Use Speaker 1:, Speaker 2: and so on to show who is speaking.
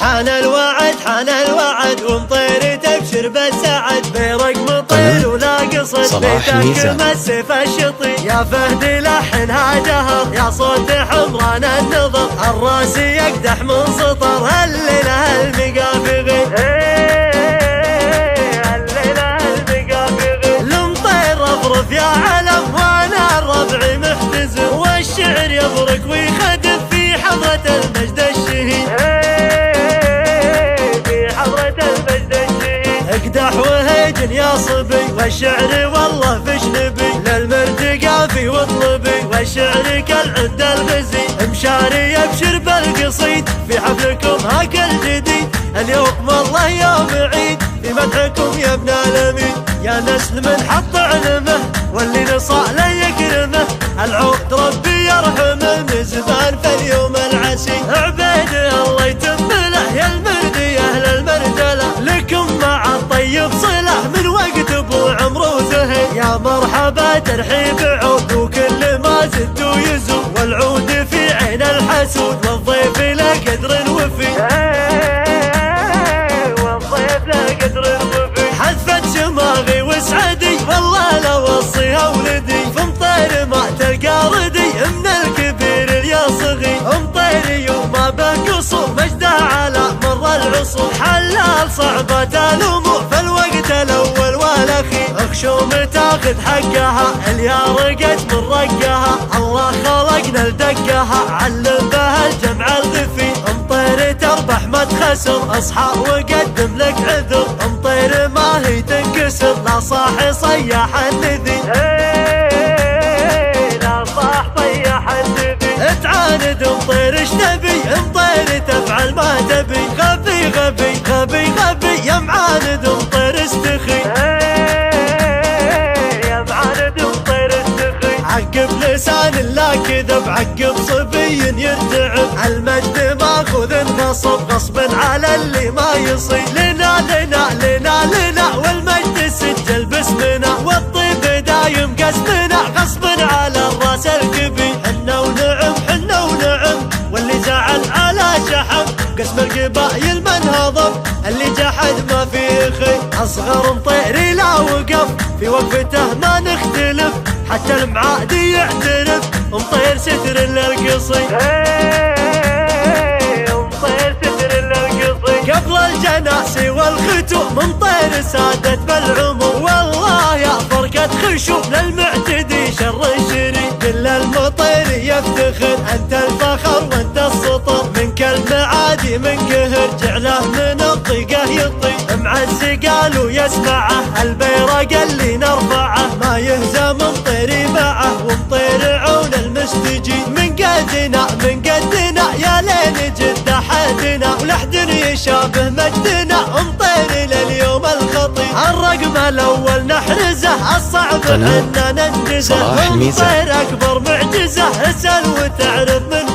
Speaker 1: حان الوعد حان الوعد ومطير تبشر بالسعد بيرق مطير ولا قصد بيتك السيف الشطي يا فهد لحنها جهر يا صوت حمران النظر الراس يقدح من سطر الليلة المقافغي الليلة المقافغي المطير رفرف يا علم وانا الربع محتزم والشعر يبرك ويخدف في حضرة المجد الشهيد اقدح وهيجن يا صبي والشعر والله فيش نبي للمرتقى واطلبي والشعر كالعد الغزي مشاري يبشر بالقصيد في حفلكم هاك الجديد اليوم والله يوم عيد في مدحكم يا ابن الامين يا نسل من حط علمه واللي نصاع لا يكرمه العود ربي يرحمه من زمان في اليوم العسي عبيده الله يتم له يا المردي اهل المرجله لكم مع الطيب صله من وقت ابو عمرو وزهي يا مرحبا ترحيب عود وكل ما زدتوا يزود والعود في عين الحسود والضيف له قدر وفي والضيف له قدر وفي حذفت شماغي وسعدي والله لو وصيها ولدي فمطير ما تلقى ردي من الكبير اليصغي مطيري وما بقصور مجده على مر العصور حلال صعبة الامور في الوقت الاول والاخير اخشوم تاخذ حقها اليارقت من رقها الله خلقنا لدقها علم بها الجمع الغفي مطير تربح ما تخسر اصحى وقدم لك عذر مطير ما هي تنكسر لا صاح صياح النذي لا صاح صياح النذي تعاند مطير ايش تبي مطير تفعل ما تبي غبي غبي غبي غبي يا معاند مطير استخي يا معاند مطير استخي عقب لسان لا كذب عقب صبي يرتعب المجد ماخذ غصب غصب على اللي ما يصير لنا لنا لنا لنا والمجد سجل باسمنا والطيب دايم قسمنا غصب على الراس الكبير حنا ونعم حنا ونعم واللي زعل على شحم قسم القبايل من هضم اللي جحد ما فيه خير اصغر مطيري لا وقف في وقفته ما نختلف حتى المعادي يعترف مطير ستر للقصي مطير ستر للقصي قبل الجناسي والختوم مطير سادت بالعموم والله يا فرقة خشوم للمعتدي شر الشري كل المطير يفتخر انت الفخر وانت السطر منك المعادي من قهر جعله من الضيقه يطي معز قالوا يسمعه البيرق اللي نرفعه ما يهزم مطيري معه ومطير عون المستجيب من قدنا من قدنا يا لين جد حدنا ولحد يشابه مجدنا مطير لليوم الخطي الرقم الاول نحرزه الصعب عنا ننجزه مطير اكبر معجزه اسال وتعرف من